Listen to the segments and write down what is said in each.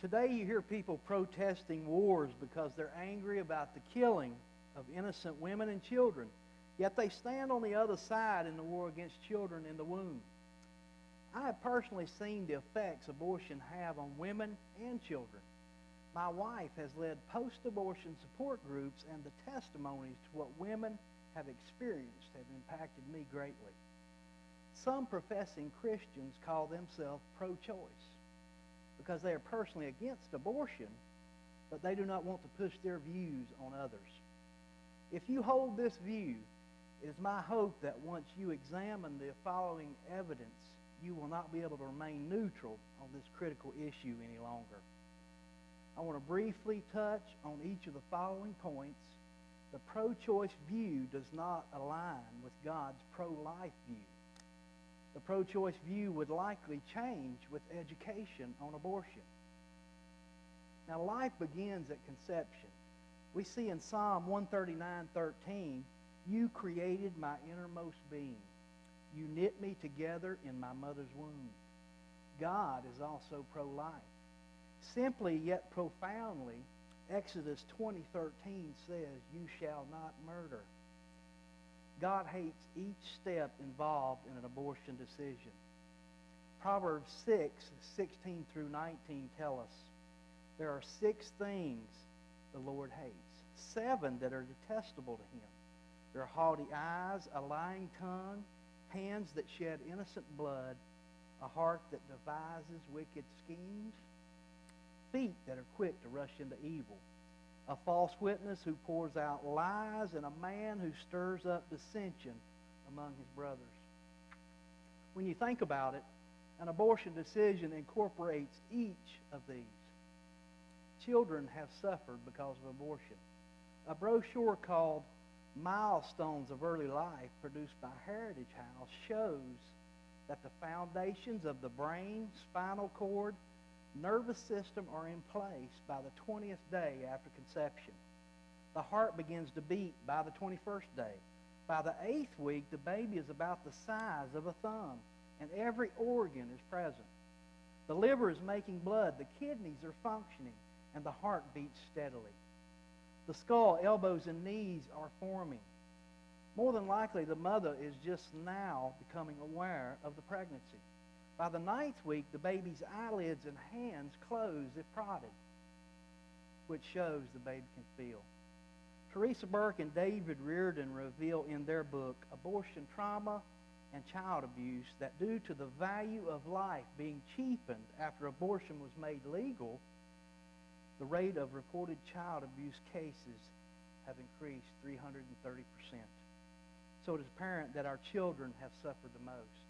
Today you hear people protesting wars because they're angry about the killing of innocent women and children, yet they stand on the other side in the war against children in the womb. I have personally seen the effects abortion have on women and children. My wife has led post-abortion support groups, and the testimonies to what women have experienced have impacted me greatly. Some professing Christians call themselves pro-choice because they are personally against abortion, but they do not want to push their views on others. If you hold this view, it is my hope that once you examine the following evidence, you will not be able to remain neutral on this critical issue any longer. I want to briefly touch on each of the following points. The pro-choice view does not align with God's pro-life view. The pro-choice view would likely change with education on abortion. Now, life begins at conception. We see in Psalm 139:13, "You created my innermost being. You knit me together in my mother's womb." God is also pro-life. Simply yet profoundly, Exodus 20:13 says, "You shall not murder." God hates each step involved in an abortion decision. Proverbs 6:16 through 19 tell us, there are 6 things the Lord hates, 7 that are detestable to him. There are haughty eyes, a lying tongue, hands that shed innocent blood, a heart that devises wicked schemes, feet that are quick to rush into evil, a false witness who pours out lies, and a man who stirs up dissension among his brothers. When you think about it, an abortion decision incorporates each of these. Children have suffered because of abortion. A brochure called Milestones of Early Life, produced by Heritage House, shows that the foundations of the brain, spinal cord, nervous system are in place by the 20th day after conception. The heart begins to beat by the 21st day. By the 8th week, the baby is about the size of a thumb, and every organ is present. The liver is making blood, the kidneys are functioning, and the heart beats steadily. The skull, elbows, and knees are forming. More than likely, the mother is just now becoming aware of the pregnancy. By the 9th week, the baby's eyelids and hands close if prodded, which shows the baby can feel. Teresa Burke and David Reardon reveal in their book, Abortion Trauma and Child Abuse, that due to the value of life being cheapened after abortion was made legal, the rate of reported child abuse cases have increased 330%. So it is apparent that our children have suffered the most.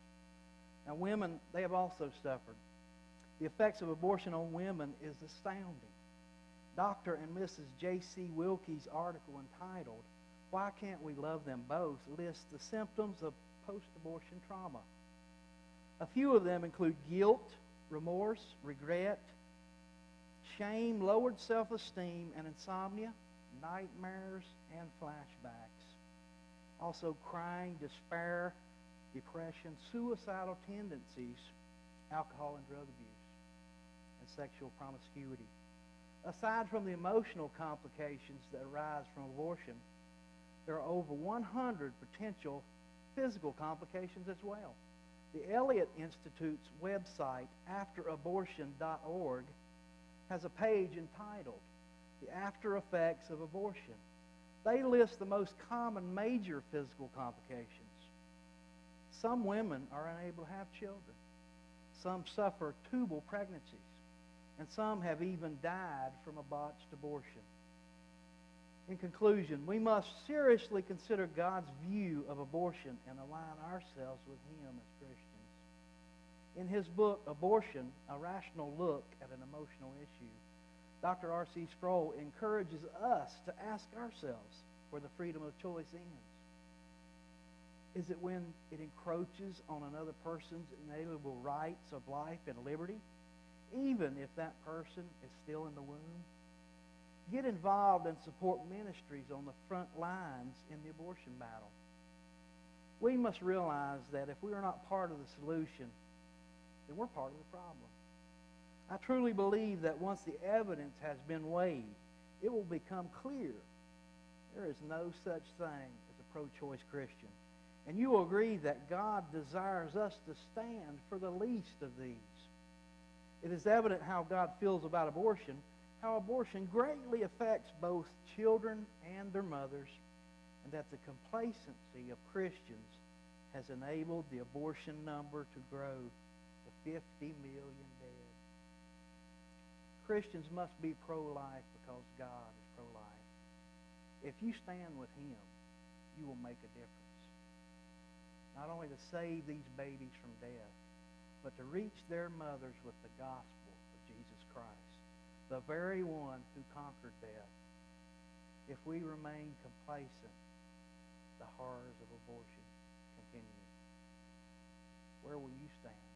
Now, women, they have also suffered. The effects of abortion on women is astounding. Dr. and Mrs. J.C. Wilkie's article entitled, "Why Can't We Love Them Both?" lists the symptoms of post-abortion trauma. A few of them include guilt, remorse, regret, shame, lowered self-esteem, and insomnia, nightmares, and flashbacks. Also crying, despair, depression, suicidal tendencies, alcohol and drug abuse, and sexual promiscuity. Aside from the emotional complications that arise from abortion, there are over 100 potential physical complications as well. The Elliott Institute's website, afterabortion.org, has a page entitled, "The After Effects of Abortion." They list the most common major physical complications. Some women are unable to have children. Some suffer tubal pregnancies. And some have even died from a botched abortion. In conclusion, we must seriously consider God's view of abortion and align ourselves with Him as Christians. In his book, Abortion, A Rational Look at an Emotional Issue, Dr. R.C. Sproul encourages us to ask ourselves where the freedom of choice ends. Is it when it encroaches on another person's inalienable rights of life and liberty, even if that person is still in the womb? Get involved and support ministries on the front lines in the abortion battle. We must realize that if we are not part of the solution, then we're part of the problem. I truly believe that once the evidence has been weighed, it will become clear there is no such thing as a pro-choice Christian. And you will agree that God desires us to stand for the least of these. It is evident how God feels about abortion, how abortion greatly affects both children and their mothers, and that the complacency of Christians has enabled the abortion number to grow to 50 million dead. Christians must be pro-life because God is pro-life. If you stand with Him, you will make a difference. Not only to save these babies from death, but to reach their mothers with the gospel of Jesus Christ, the very one who conquered death. If we remain complacent, the horrors of abortion continue. Where will you stand?